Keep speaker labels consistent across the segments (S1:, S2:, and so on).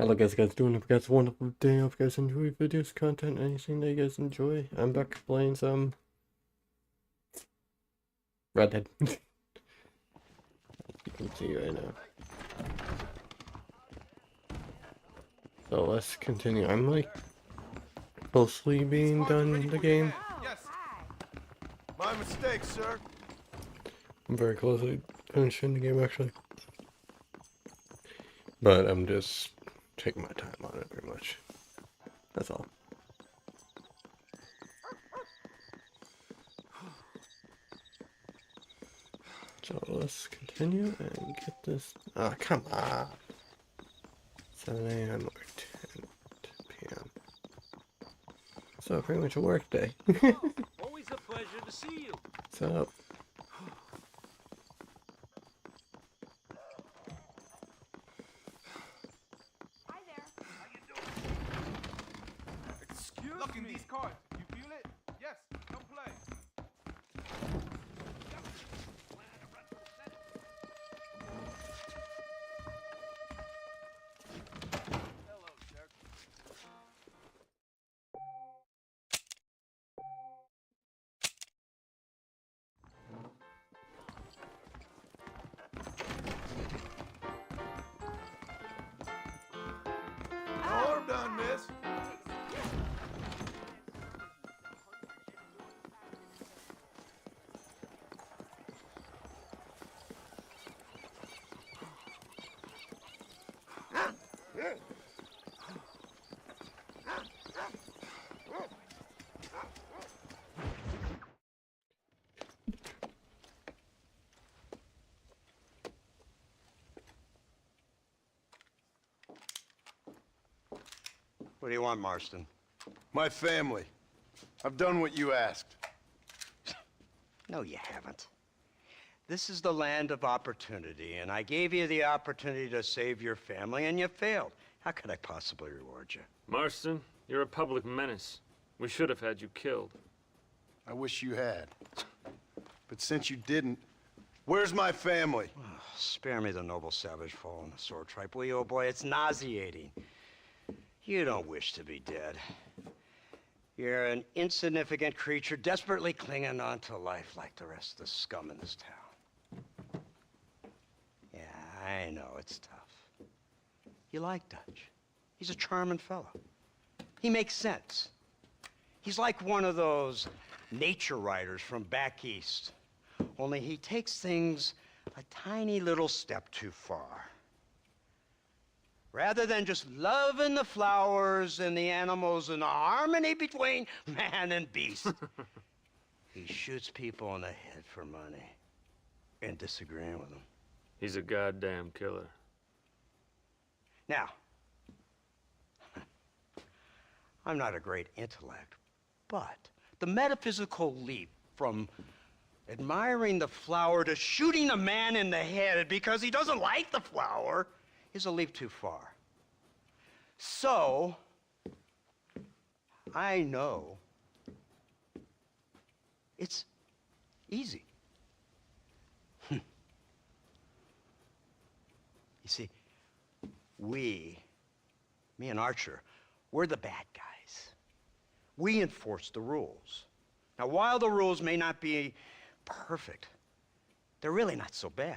S1: Hello guys doing? Hope you guys have a wonderful day. Hope you guys enjoy videos, content, anything that you guys enjoy. I'm back playing some Red Dead. You can see right now. So let's continue. I'm like closely being done the game.
S2: Yes. My mistake, sir.
S1: I'm very closely finishing the game actually. But I'm just taking my time on it pretty much. That's all. So let's continue and get this. Ah, come on. 7 a.m. or 10 p.m. So pretty much a work day.
S3: Always a pleasure to see you.
S1: So
S4: Hi there.
S2: How you doing? Excuse Look, in these cards. You feel it? Yes. Don't play. Hello, jerk. Arm done, miss.
S5: What do you want, Marston?
S2: My family. I've done what you asked.
S5: No, you haven't. This is the land of opportunity, and I gave you the opportunity to save your family, and you failed. How could I possibly reward you?
S3: Marston, you're a public menace. We should have had you killed.
S2: I wish you had. But since you didn't, where's my family?
S5: Spare me the noble savage fall on the sword tripe, will you, old boy? It's nauseating. You don't wish to be dead. You're an insignificant creature desperately clinging on to life like the rest of the scum in this town. Yeah, I know, it's tough. You like Dutch. He's a charming fellow. He makes sense. He's like one of those nature writers from back east. Only he takes things a tiny little step too far. Rather than just loving the flowers and the animals and the harmony between man and beast, he shoots people in the head for money and disagreeing with them.
S3: He's a goddamn killer.
S5: Now, I'm not a great intellect, but the metaphysical leap from admiring the flower to shooting a man in the head because he doesn't like the flower is a leap too far. So, I know it's easy. You see, me and Archer, we're the bad guys. We enforce the rules. Now, while the rules may not be perfect, they're really not so bad.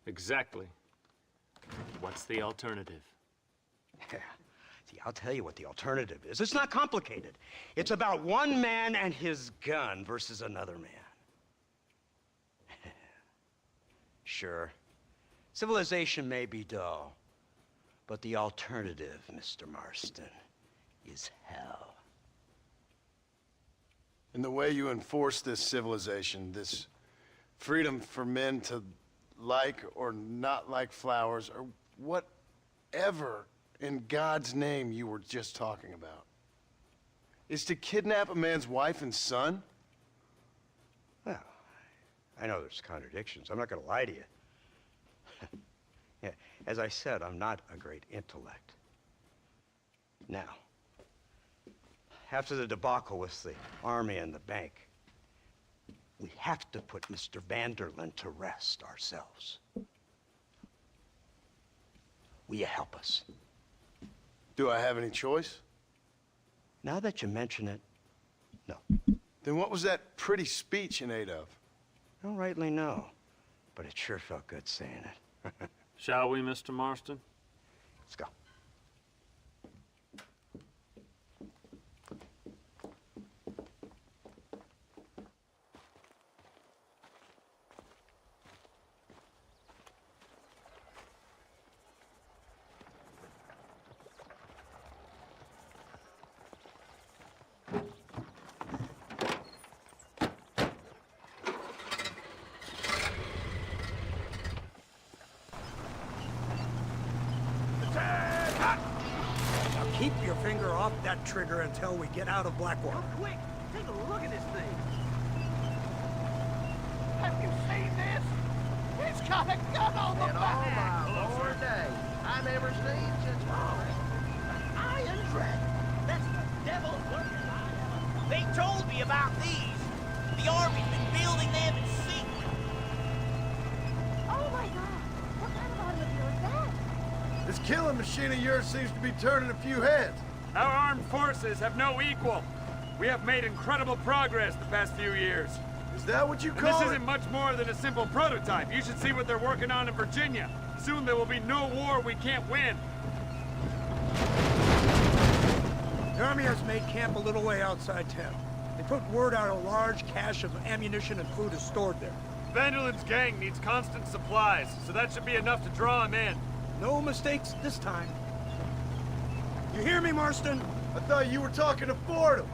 S3: Exactly. What's the alternative?
S5: Yeah. See, I'll tell you what the alternative is. It's not complicated. It's about one man and his gun versus another man. Sure, civilization may be dull, but the alternative, Mr. Marston, is hell.
S2: And the way you enforce this civilization, this freedom for men to like or not like flowers, or whatever in God's name you were just talking about, is to kidnap a man's wife and son?
S5: Well, I know there's contradictions. I'm not going to lie to you. Yeah, as I said, I'm not a great intellect. Now, after the debacle with the army and the bank, we have to put Mr. Vanderlyn to rest ourselves. Will you help us?
S2: Do I have any choice?
S5: Now that you mention it, no.
S2: Then what was that pretty speech in aid of?
S5: I don't rightly know, but it sure felt good saying it.
S3: Shall we, Mr. Marston?
S5: Let's go.
S4: Keep your finger off that trigger until we get out of Blackwater.
S6: Oh, quick! Take a look at this thing! Have you seen this? It's got a gun on the back!
S7: Oh, my Lord, day. I never seen such an iron dragon.
S6: That's the devil's working iron.
S7: They told me about these. The Army's been building them in secret.
S8: Oh my god! What kind of automobile is that?
S2: This killing machine of yours seems to be turning a few heads.
S3: Our armed forces have no equal. We have made incredible progress the past few years.
S2: Is that what you
S3: And
S2: call
S3: this
S2: it?
S3: isn't much more than a simple prototype. You should see what they're working on in Virginia. Soon there will be no war we can't win.
S4: The Army has made camp a little way outside town. They put word out a large cache of ammunition and food is stored there.
S3: Vanderland's gang needs constant supplies, so that should be enough to draw him in.
S4: No mistakes this time. You hear me, Marston?
S2: I thought you were talking to Fordham.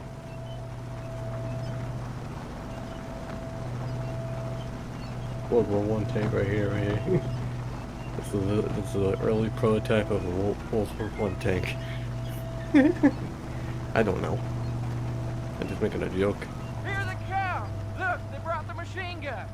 S1: World War I tank right here, right here. This is an early prototype of a World War I tank. I don't know. I'm just making a joke.
S6: Here they come! Look, they brought the machine gun!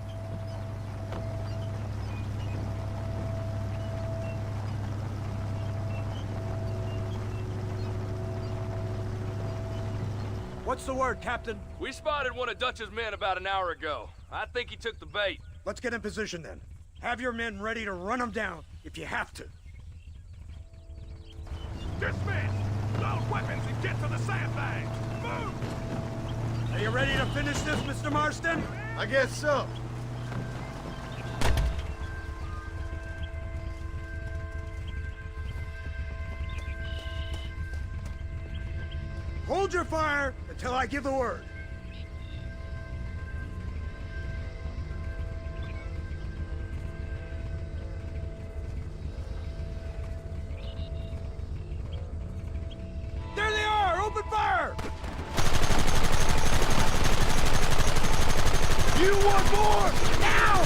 S4: What's the word, Captain?
S9: We spotted one of Dutch's men about an hour ago. I think he took the bait.
S4: Let's get in position then. Have your men ready to run them down if you have to.
S6: Dismiss! Load weapons and get to the sandbags! Move!
S4: Are you ready to finish this, Mr. Marston?
S2: I guess so.
S4: Hold your fire until I give the word. There they are! Open fire! You want more? Now!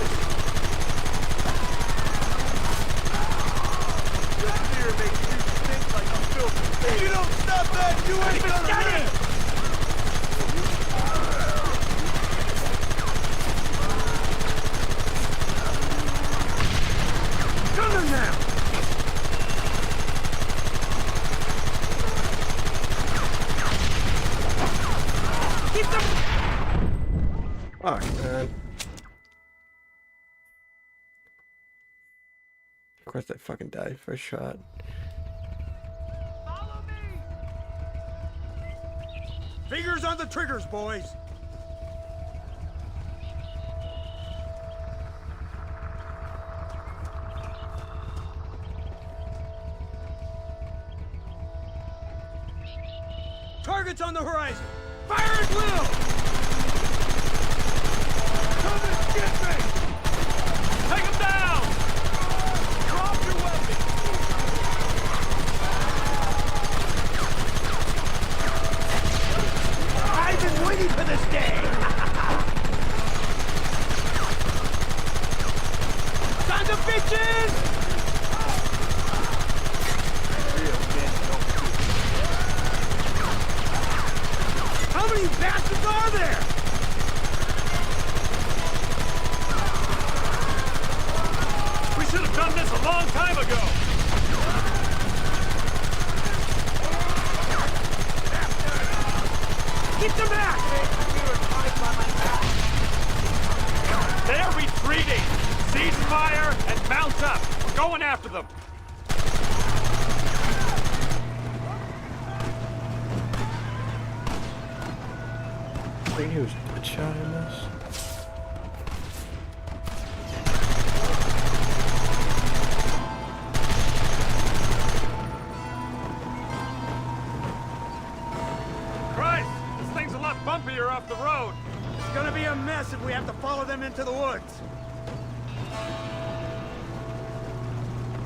S6: This beer makes you stink like a filthy pig!
S2: You don't stop that, you ain't gonna live!
S4: Come on now! Keep them...
S1: Fuck, man. Of course I fucking died first shot.
S6: Follow me!
S4: Fingers on the triggers, boys! Targets on the horizon! Fire at will! Come and get me!
S3: Take him down!
S6: Drop your weapons!
S4: I've been waiting for this day! Sons of bitches! How many bastards are there?
S3: We should have done this a long time ago!
S4: Keep them back!
S3: They're retreating! Cease fire and mount up! We're going after them!
S1: think he was Deadshot in this.
S3: Christ! This thing's a lot bumpier off the road.
S4: It's gonna be a mess if we have to follow them into the woods.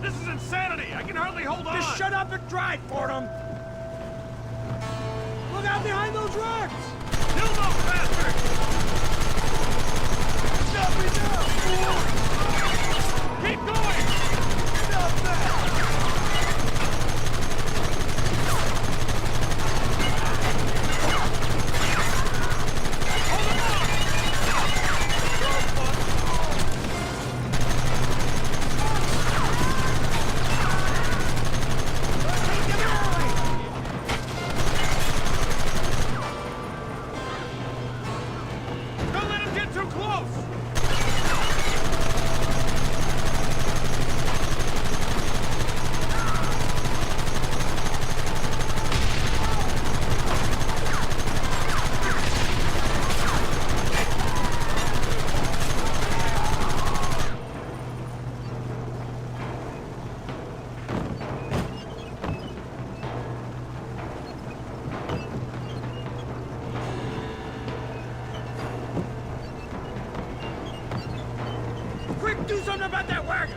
S3: This is insanity! I can hardly hold on!
S4: Just shut up and drive, Fordham! Look out behind those rocks!
S3: Kill those bastards!
S6: Stop me now!
S3: Keep going!
S6: Stop that!
S3: Don't let him get too close!
S4: Quick, do something about that wagon!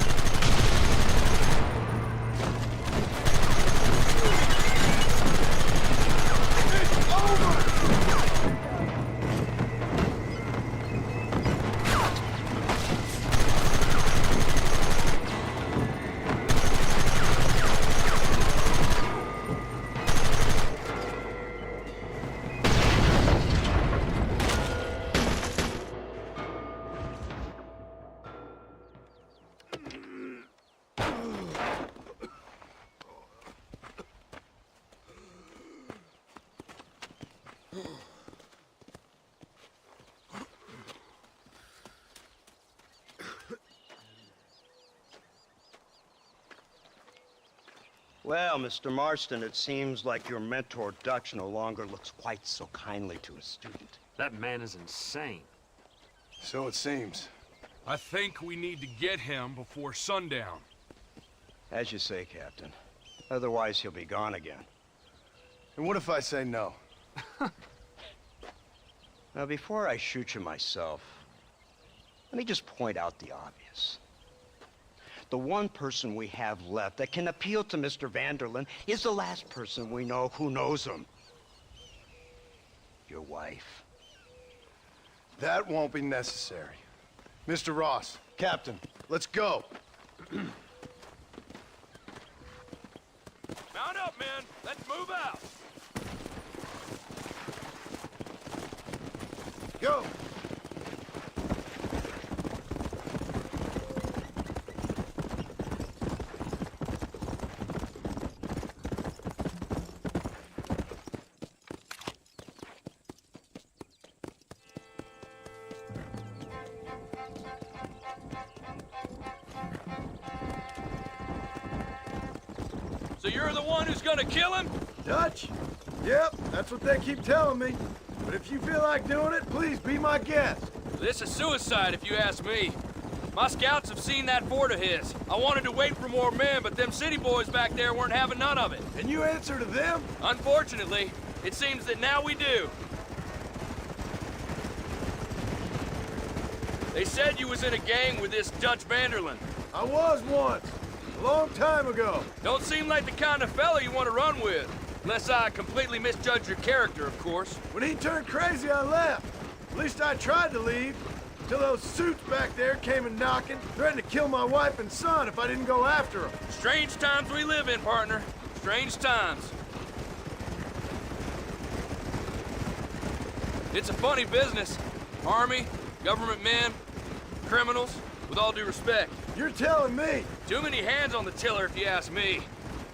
S5: Well, Mr. Marston, it seems like your mentor Dutch no longer looks quite so kindly to his student.
S3: That man is insane.
S2: So it seems.
S10: I think we need to get him before sundown.
S5: As you say, Captain. Otherwise, he'll be gone again.
S2: And what if I say no?
S5: Now, before I shoot you myself, let me just point out the obvious. The one person we have left that can appeal to Mr. Vanderlyn is the last person we know who knows him. Your wife.
S2: That won't be necessary. Mr. Ross, Captain, let's go.
S9: Mount up, men. Let's move out.
S2: Go!
S9: So you're the one who's gonna kill him?
S2: Dutch? Yep, that's what they keep telling me. But if you feel like doing it, please be my guest.
S9: This is suicide, if you ask me. My scouts have seen that fort of his. I wanted to wait for more men, but them city boys back there weren't having none of it.
S2: And you answer to them?
S9: Unfortunately, it seems that now we do. They said you was in a gang with this Dutch Vanderlyn.
S2: I was once. A long time ago.
S9: Don't seem like the kind of fella you want to run with. Unless I completely misjudged your character, of course.
S2: When he turned crazy, I left. At least I tried to leave. Till those suits back there came and knocking, threatened to kill my wife and son if I didn't go after them.
S9: Strange times we live in, partner. Strange times. It's a funny business. Army, government men, criminals, with all due respect.
S2: You're telling me?
S9: Too many hands on the tiller, if you ask me.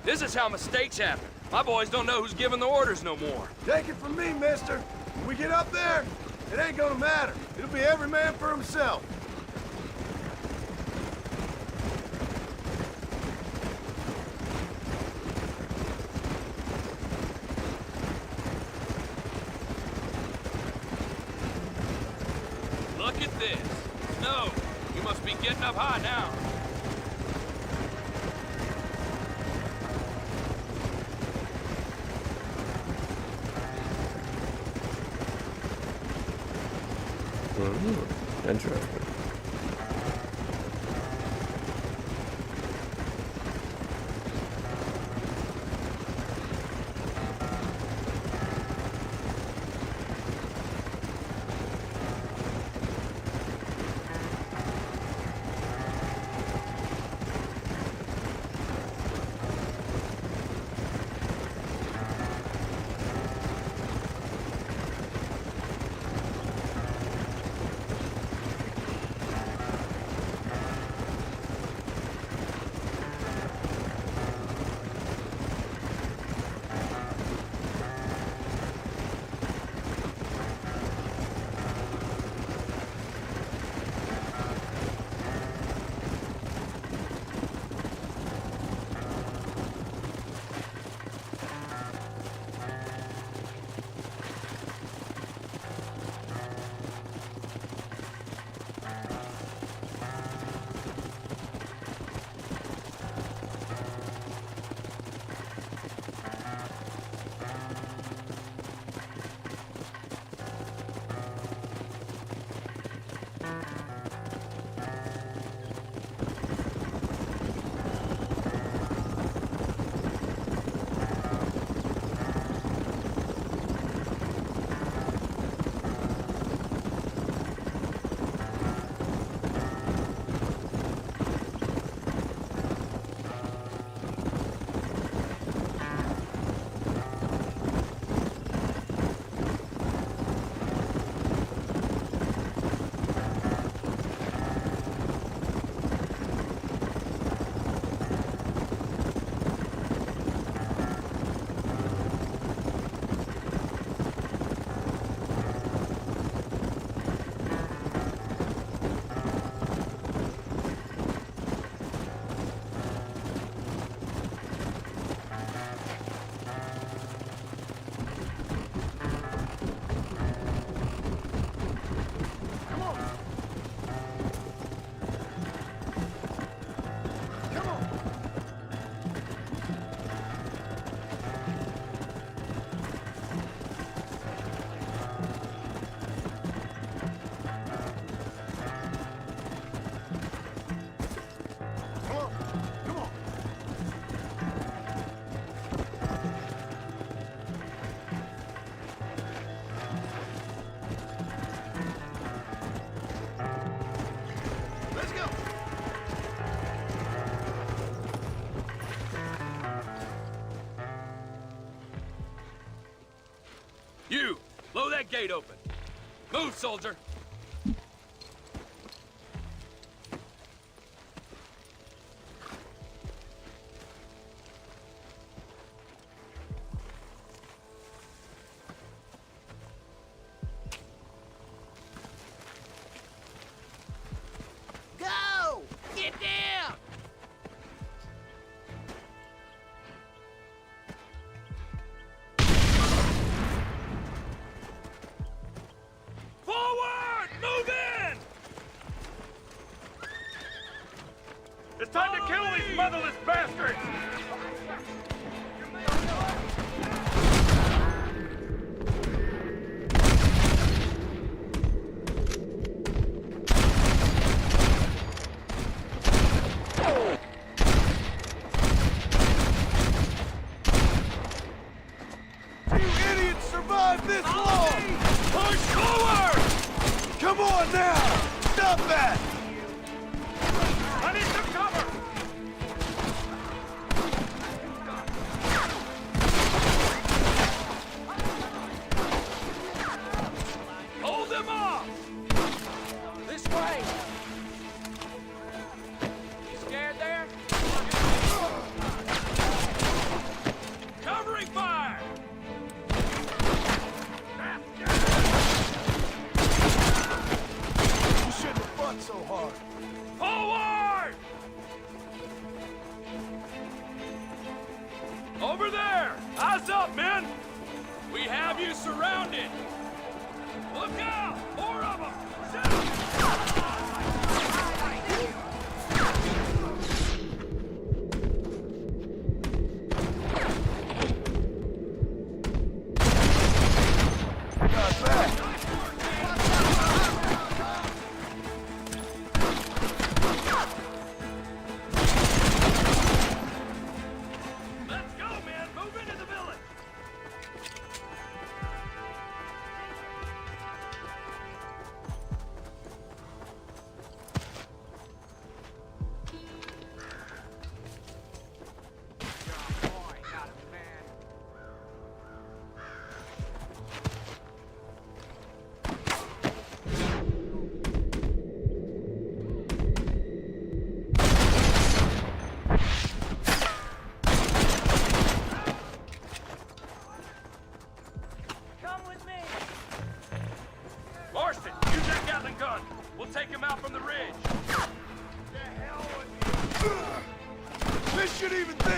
S9: This is how mistakes happen. My boys don't know who's giving the orders no more.
S2: Take it from me, mister. When we get up there, it ain't gonna matter. It'll be every man for himself.
S9: Look at this. Snow. You must be getting up high now.
S1: Interesting.
S9: You! Blow that gate open. Move, soldier!
S7: Go! Get down!
S3: Forward! Move in! It's time to kill these motherless bastards!
S2: You idiots survived this long!
S3: Push forward!
S2: Come on now! Stop that!
S3: I need some cover! Hold them off!
S6: This way! You scared there?
S3: Covering fire!
S2: You shouldn't have fought so hard.
S3: Forward! Over there! Eyes up, men! We have you surrounded! Look out! More of them! Shoot!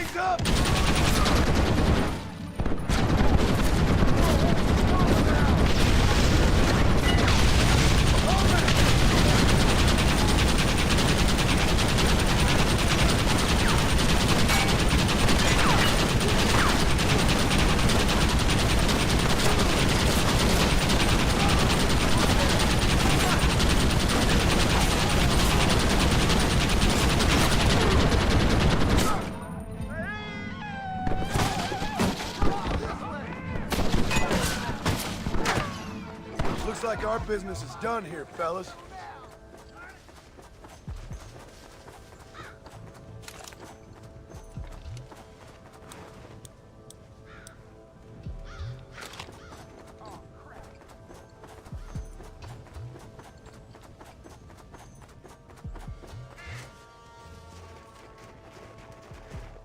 S2: Tank up! Looks like our business is done here, fellas.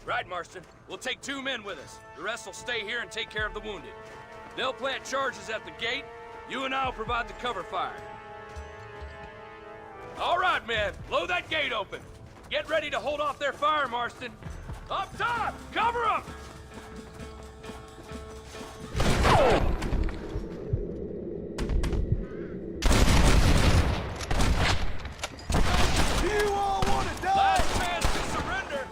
S9: Right, Marston. We'll take 2 men with us. The rest will stay here and take care of the wounded. They'll plant charges at the gate. You and I'll provide the cover fire. All right, men. Blow that gate open. Get ready to hold off their fire, Marston. Up top! Cover them!
S2: Do you all want to die?
S9: Last chance to surrender.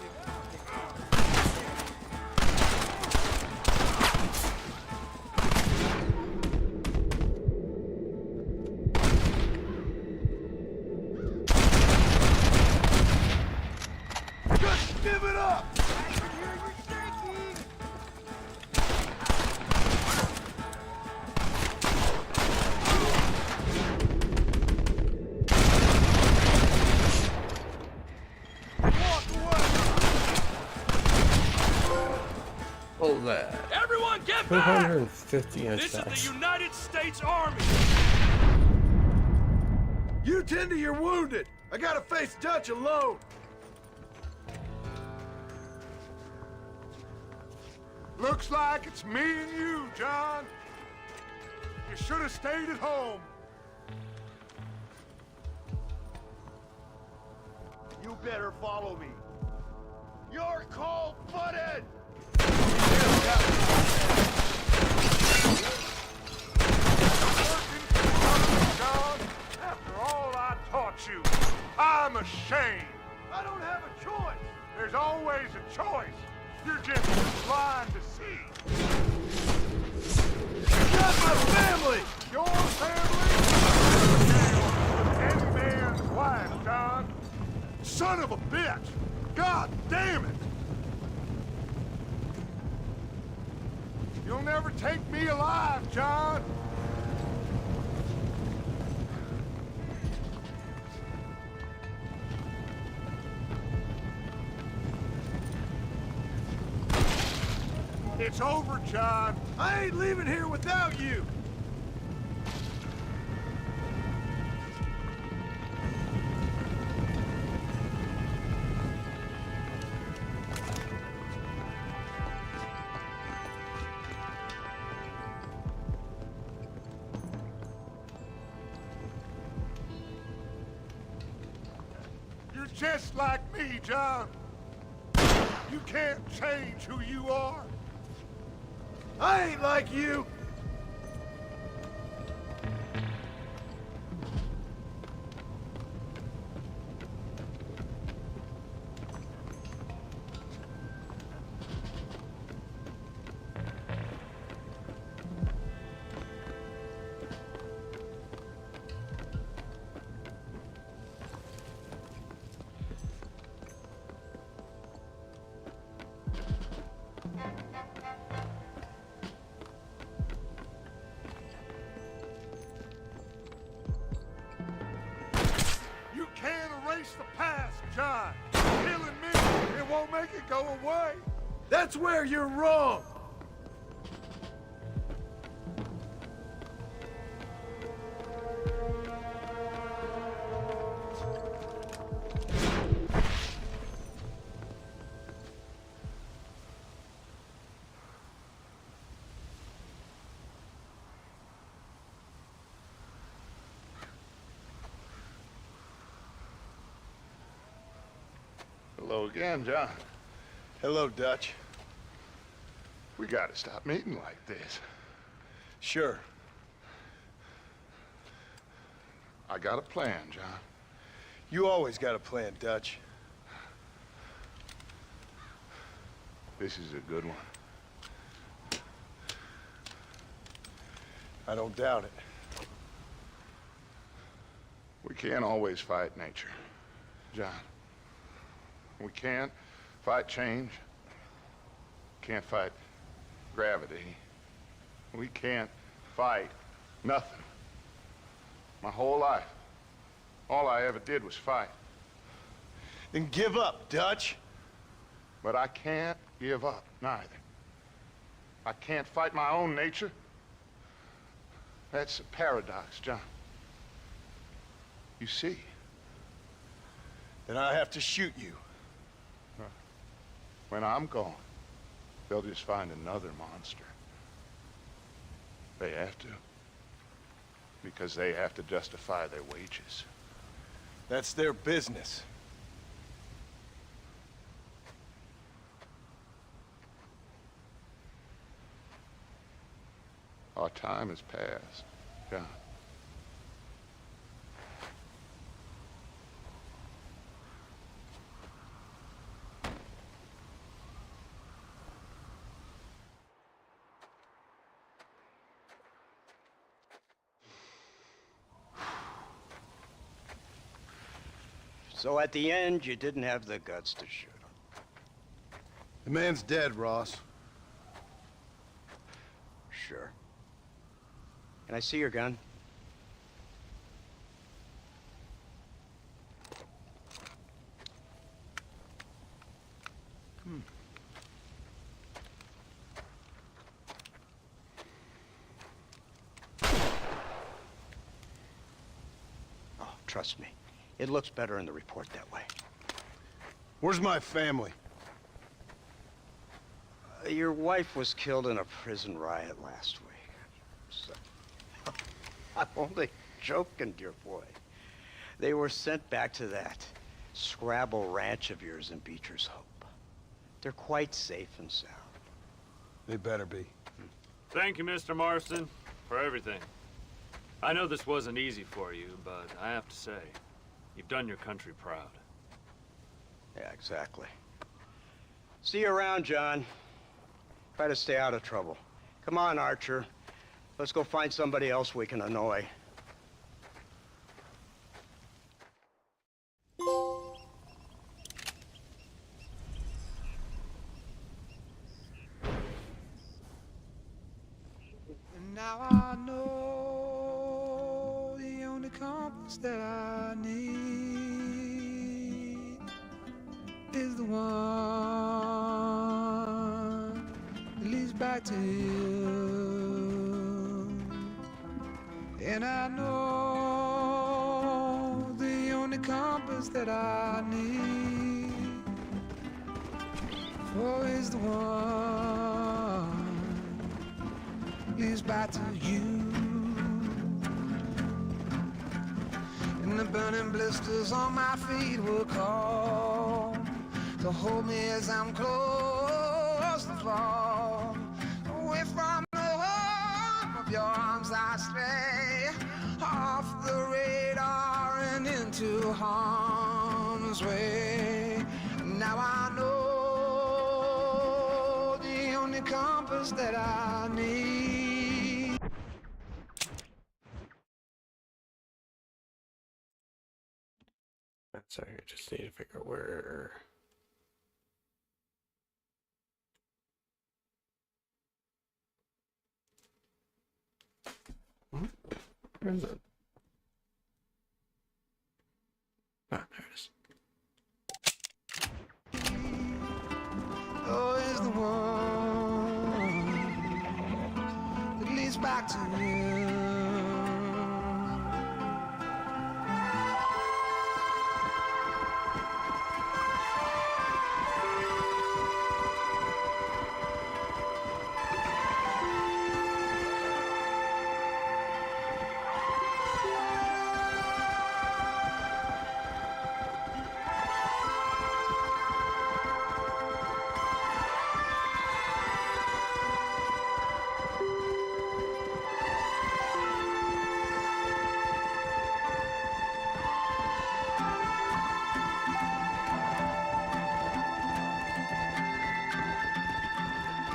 S2: Just give it up!
S1: Oh, that.
S9: Everyone get back!
S1: 250 inch
S9: This is
S1: shots.
S9: the United States Army!
S2: You tend to your wounded. I gotta face Dutch alone.
S3: Looks like it's me and you, John. You should have stayed at home.
S7: You better follow me. You're cold-blooded!
S3: John, after all I taught you, I'm ashamed.
S2: I don't have a choice.
S3: There's always a choice. You're just blind to see.
S2: Got my family!
S3: Your family? Any man's wife, John. Son of a bitch! God damn it! You'll never take me alive, John. It's over, John.
S2: I ain't leaving here without you.
S3: You're just like me, John. You can't change who you are.
S2: I ain't like you.
S3: You can't erase the past, John. Killing me, it won't make it go away.
S2: That's where you're wrong.
S3: Hello again, John.
S2: Hello, Dutch.
S3: We gotta stop meeting like this.
S2: Sure.
S3: I got a plan, John.
S2: You always got a plan, Dutch.
S3: This is a good one.
S2: I don't doubt it.
S3: We can't always fight nature, John. We can't fight change. Can't fight gravity. We can't fight nothing. My whole life, all I ever did was fight.
S2: Then give up, Dutch.
S3: But I can't give up, neither. I can't fight my own nature. That's a paradox, John. You see?
S2: Then I have to shoot you.
S3: When I'm gone, they'll just find another monster. They have to. Because they have to justify their wages.
S2: That's their business.
S3: Our time has passed, John.
S5: So at the end, you didn't have the guts to shoot him.
S2: The man's dead, Ross.
S5: Sure. Can I see your gun? Oh, trust me. It looks better in the report that way.
S2: Where's my family?
S5: Your wife was killed in a prison riot last week. So, I'm only joking, dear boy. They were sent back to that Scrabble ranch of yours in Beecher's Hope. They're quite safe and sound.
S2: They better be.
S11: Thank you, Mr. Marston, for everything. I know this wasn't easy for you, but I have to say, you've done your country proud.
S5: Yeah, exactly. See you around, John. Try to stay out of trouble. Come on, Archer. Let's go find somebody else we can annoy.
S4: And now I know the only compass that I need is the one that leads back to you. And I know the only compass that I need is the one leads back to you. And the burning blisters on my feet will call to hold me as I'm close to fall. Away from the home of your arms I stray, off the radar and into harm's way. Now I know the only compass that I need.
S1: Sorry, I just need to figure out where. Where is it? Ah, there it is.
S4: Oh, is the one that leads back to you.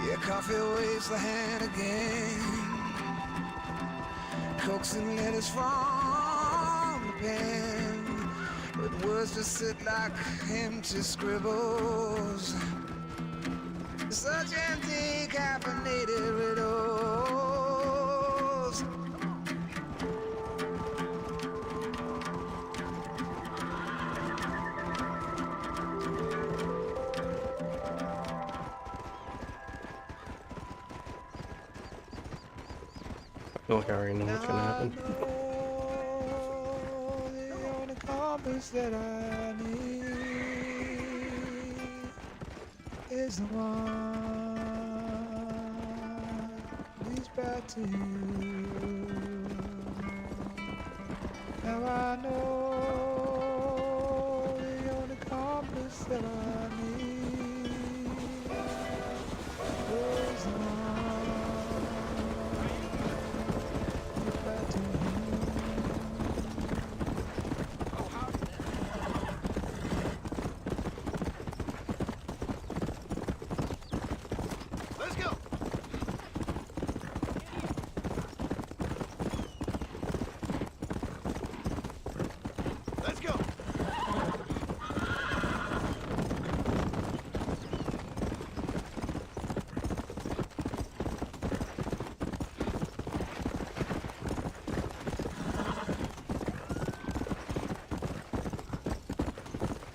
S4: Yeah, coffee waves the hand again. Coaxing letters from the pen, but words just sit like empty scribbles. Such empty caffeinated riddles.
S1: I feel like I already know what's gonna happen.
S4: The only compass that I need is the one leads back to you. Now I know the only compass that I need is the one.
S2: Let's go. Let's go.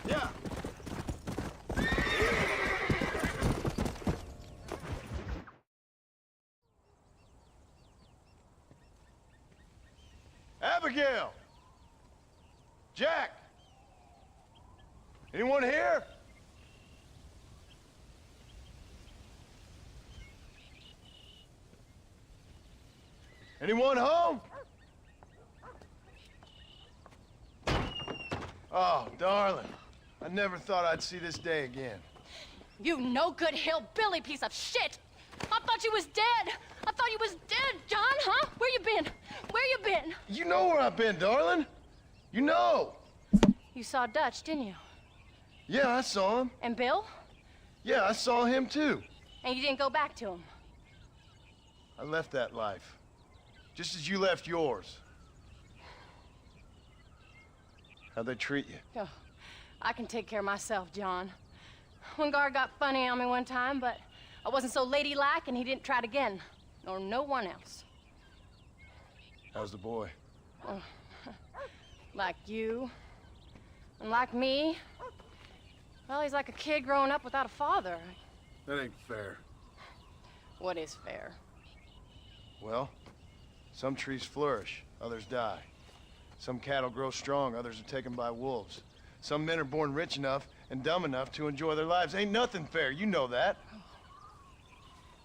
S2: Yeah. Abigail! Jack! Anyone here? Anyone home? Oh, darling. I never thought I'd see this day again.
S8: You no good hillbilly piece of shit! I thought you was dead! I thought you was dead, John, huh? Where you been? Where you been?
S2: You know where I've been, darling. You know.
S8: You saw Dutch, didn't you?
S2: Yeah, I saw him.
S8: And Bill?
S2: Yeah, I saw him too.
S8: And you didn't go back to him?
S2: I left that life. Just as you left yours. How'd they treat you?
S8: Oh, I can take care of myself, John. One guard got funny on me one time, but I wasn't so ladylike and he didn't try it again. Nor no one else.
S2: How's the boy?
S8: Oh, like you. And like me. Well, he's like a kid growing up without a father.
S2: That ain't fair.
S8: What is fair?
S2: Well, some trees flourish, others die. Some cattle grow strong, others are taken by wolves. Some men are born rich enough and dumb enough to enjoy their lives. Ain't nothing fair, you know that.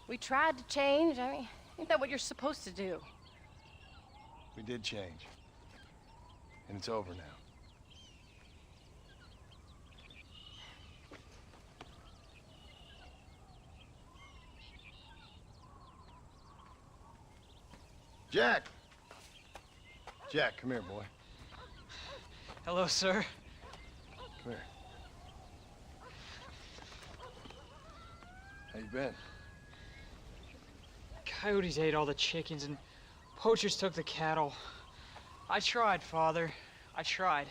S8: We tried to change. I mean, ain't that what you're supposed to do?
S2: We did change. And it's over now. Jack! Jack, come here, boy.
S12: Hello, sir.
S2: Come here. How you been?
S12: Coyotes ate all the chickens and poachers took the cattle. I tried, Father. I tried.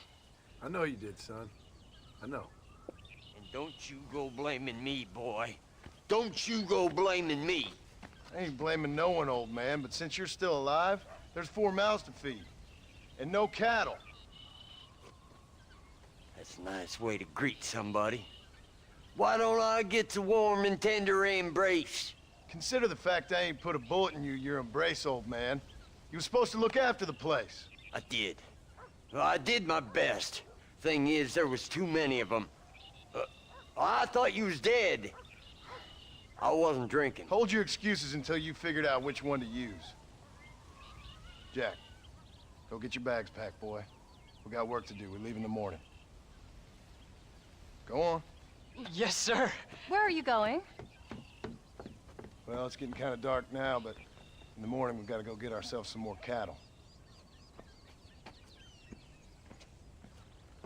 S2: I know you did, son. I know.
S5: And don't you go blaming me, boy. Don't you go blaming me.
S2: I ain't blaming no one, old man, but since you're still alive, there's 4 mouths to feed. And no cattle.
S5: That's a nice way to greet somebody. Why don't I get the warm and tender embrace?
S2: Consider the fact I ain't put a bullet in your embrace, old man. You were supposed to look after the place.
S5: I did. Well, I did my best. Thing is, there was too many of them. I thought you was dead. I wasn't drinking.
S2: Hold your excuses until you figured out which one to use. Jack, go get your bags packed, boy. We got work to do. We leave in the morning. Go on.
S12: Yes, sir.
S8: Where are you going?
S2: Well, it's getting kind of dark now, but in the morning we've got to go get ourselves some more cattle.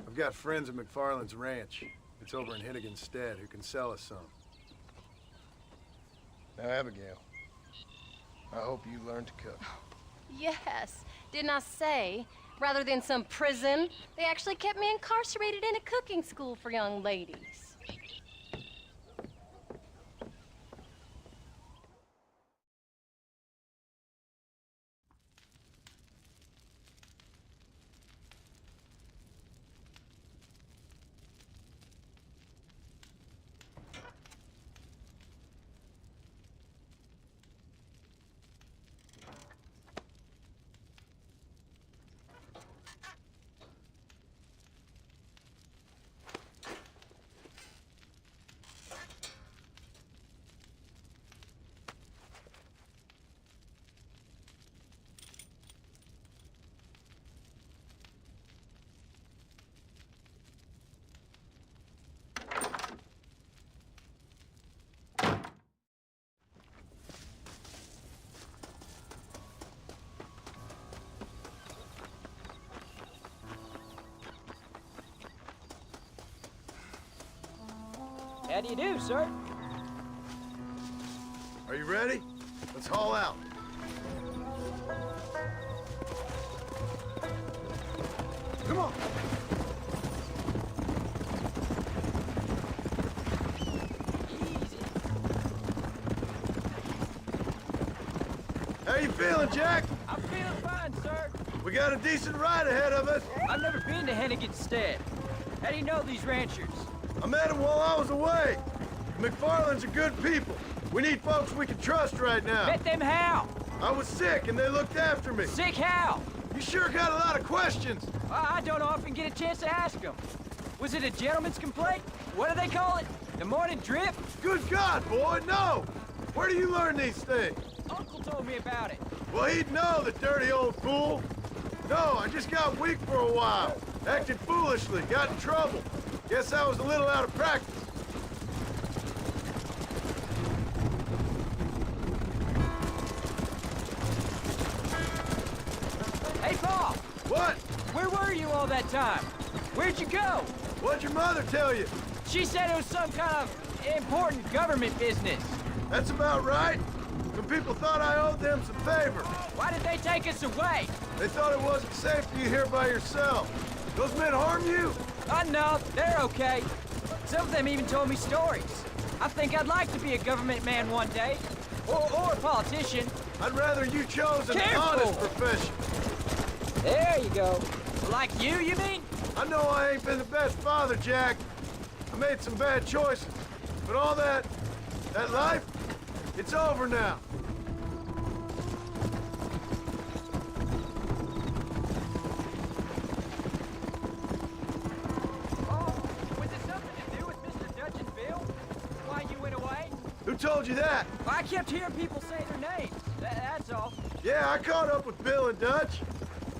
S2: I've got friends at McFarland's ranch. It's over in Hennigan's stead who can sell us some. Now, Abigail, I hope you learn to cook.
S8: Yes. Didn't I say, rather than some prison, they actually kept me incarcerated in a cooking school for young ladies.
S13: How do you do, sir?
S2: Are you ready? Let's haul out. Come on. How you feeling, Jack?
S13: I'm feeling fine, sir.
S2: We got a decent ride ahead of us.
S13: I've never been to Hennigan's Stead. How do you know these ranchers?
S2: I met them while I was away. McFarland's are good people. We need folks we can trust right now.
S13: Met them how?
S2: I was sick and they looked after me.
S13: Sick how?
S2: You sure got a lot of questions.
S13: I don't often get a chance to ask them. Was it a gentleman's complaint? What do they call it? The morning drip?
S2: Good God, boy, no! Where do you learn these things?
S13: Uncle told me about it.
S2: Well, he'd know, the dirty old fool. No, I just got weak for a while. Acted foolishly, got in trouble. Guess I was a little out of practice.
S13: Hey, Paul!
S2: What?
S13: Where were you all that time? Where'd you go?
S2: What'd your mother tell you?
S13: She said it was some kind of important government business.
S2: That's about right. Some people thought I owed them some favor.
S13: Why did they take us away?
S2: They thought it wasn't safe for you here by yourself. Those men harm you?
S13: No, they're okay. Some of them even told me stories. I think I'd like to be a government man one day. Or a politician.
S2: I'd rather you chose an
S13: Careful.
S2: honest profession.
S13: There you go. Like you mean?
S2: I know I ain't been the best father, Jack. I made some bad choices. But all that life, it's over now. Who told you that?
S13: I kept hearing people say their names. That's all.
S2: Yeah, I caught up with Bill and Dutch.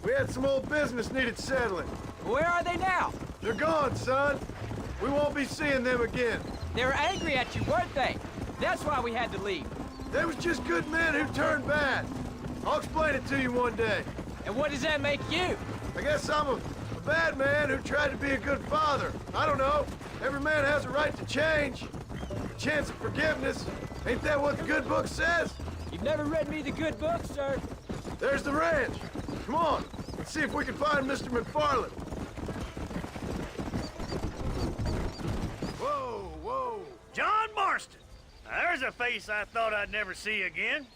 S2: We had some old business needed settling.
S13: Where are they now?
S2: They're gone, son. We won't be seeing them again.
S13: They were angry at you, weren't they? That's why we had to leave.
S2: They was just good men who turned bad. I'll explain it to you one day.
S13: And what does that make you?
S2: I guess I'm a bad man who tried to be a good father. I don't know. Every man has a right to change. A chance of forgiveness. Ain't that what the good book says?
S13: You've never read me the good book, sir.
S2: There's the ranch. Come on. Let's see if we can find Mr. McFarland.
S14: Whoa, whoa. John Marston. Now, there's a face I thought I'd never see again.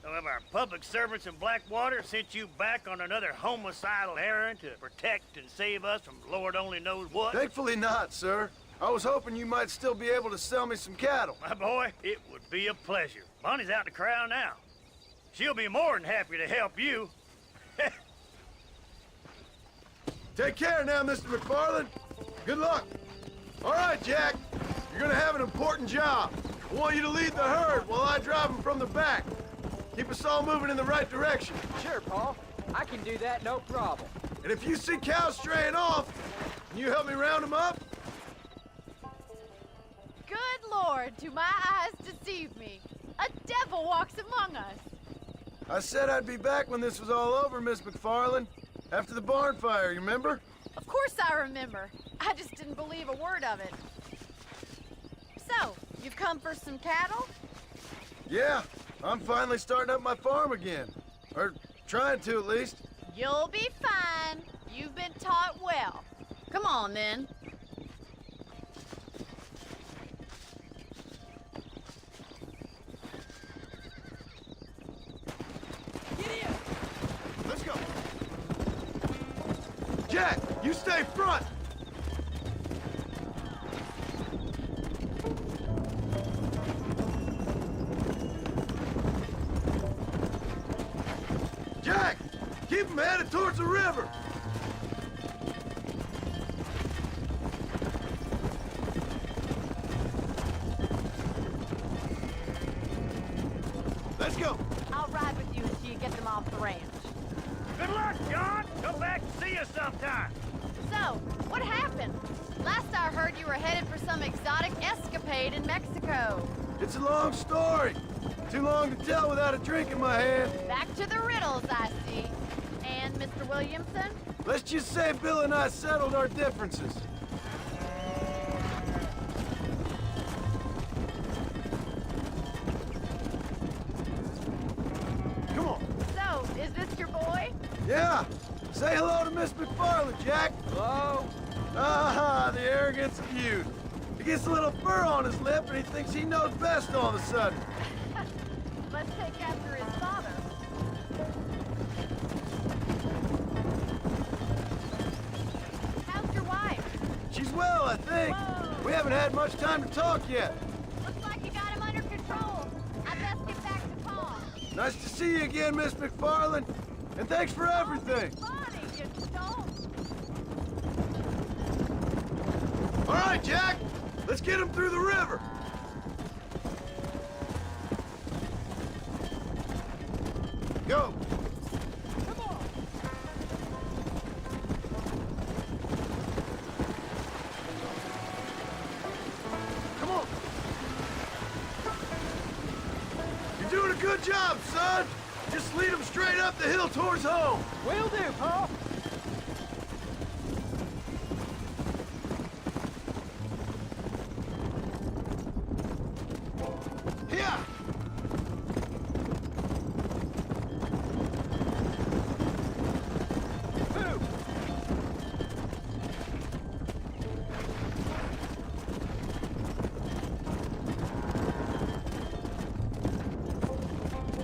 S14: Some of our public servants in Blackwater sent you back on another homicidal errand to protect and save us from Lord only knows what.
S2: Thankfully not, sir. I was hoping you might still be able to sell me some cattle.
S14: My boy, it would be a pleasure. Bonnie's out in the crowd now. She'll be more than happy to help you.
S2: Take care now, Mr. McFarland. Good luck. All right, Jack. You're gonna have an important job. I want you to lead the herd while I drive them from the back. Keep us all moving in the right direction.
S13: Sure, Paul. I can do that, no problem.
S2: And if you see cows straying off, can you help me round them up?
S15: Good Lord, do my eyes deceive me? A devil walks among us.
S2: I said I'd be back when this was all over, Miss McFarland. After the barn fire, you remember?
S15: Of course I remember. I just didn't believe a word of it. So, you've come for some cattle?
S2: Yeah, I'm finally starting up my farm again. Or trying to, at least.
S15: You'll be fine. You've been taught well. Come on, then.
S2: Let's go. Jack, you stay front. Jack, keep him headed towards the river. Let's go.
S15: I'll ride with you until you get them off the ranch.
S14: Good luck, John. Come back and see us sometime.
S15: So, what happened? Last I heard you were headed for some exotic escapade in Mexico.
S2: It's a long story. Too long to tell without a drink in my hand.
S15: Back to the riddles, I see. And Mr. Williamson?
S2: Let's just say Bill and I settled our differences. Come on.
S15: So, is this your boy?
S2: Yeah. Say hello to Miss McFarland, Jack.
S13: Hello?
S2: Ah, the arrogance of youth. He gets a little fur on his lip and he thinks he knows best all of a sudden.
S15: Let's take after his father. How's your wife?
S2: She's well, I think.
S15: Whoa.
S2: We haven't had much time to talk yet.
S15: Looks like you got him under control. I best get back to Pa.
S2: Nice to see you again, Miss McFarland. And thanks for everything.
S15: Bonnie, you don't.
S2: All right, Jack. Let's get him through the river. Go.
S15: Come on.
S2: Come on. You're doing a good job, son. Just lead him straight up the hill towards home.
S13: Will do, Pa.
S2: Here.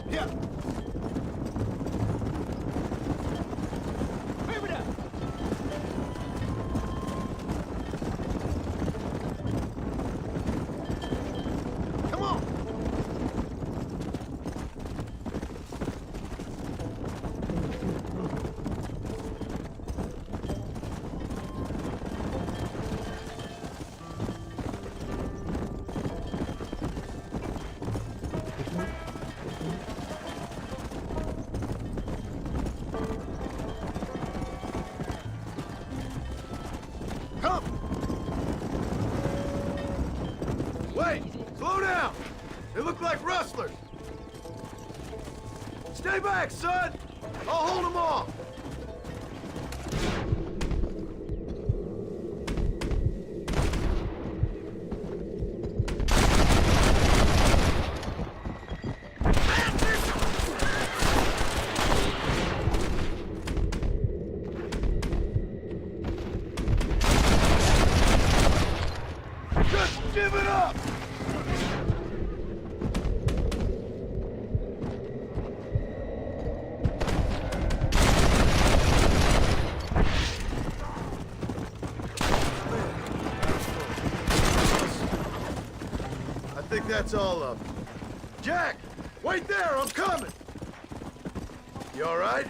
S2: Here.
S13: Move it up.
S2: Come on. Come. Wait, slow down. They look like rustlers. Stay back, son. I'll hold them off. Just give it up! I think that's all of them. Jack! Wait there, I'm coming! You all right?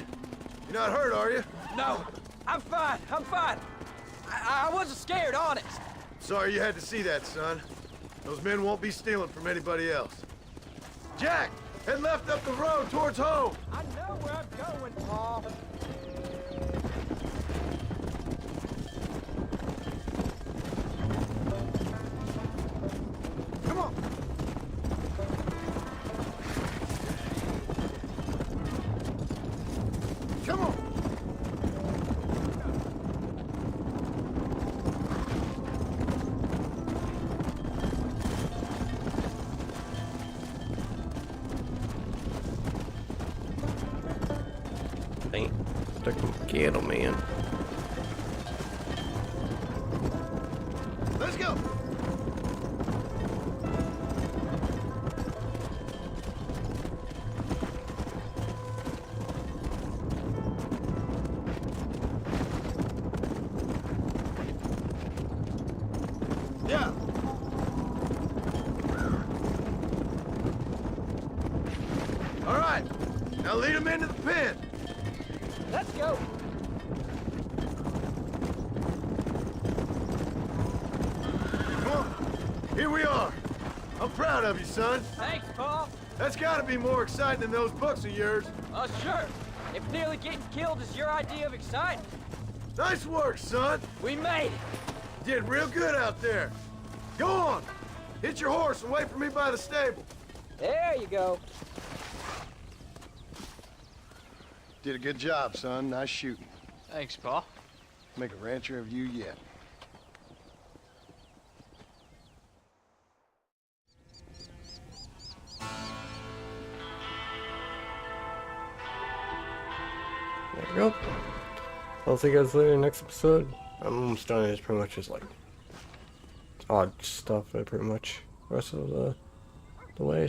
S2: You're not hurt, are you?
S13: No, I'm fine. I'm fine. I wasn't scared, honest.
S2: Sorry you had to see that, son. Those men won't be stealing from anybody else. Jack! Head left up the road towards home!
S13: I know where I'm going, Paul.
S2: Come on! Come on!
S1: Ain't stuck in the cattle, man.
S2: Let's go. Yeah. All right. Now lead him into the pen.
S13: Let's go.
S2: Come on. Here we are. I'm proud of you, son.
S13: Thanks, Paul.
S2: That's gotta be more exciting than those books of yours.
S13: Sure. If nearly getting killed is your idea of excitement.
S2: Nice work, son.
S13: We made it.
S2: You did real good out there. Go on. Hit your horse and wait for me by the stable.
S13: There you go.
S2: Did a good job, son. Nice shooting.
S12: Thanks, Paul.
S2: Make a rancher of you yet.
S1: There we go. I'll see you guys later next episode. I'm almost done. It's pretty much just like odd stuff. Pretty much the rest of the way.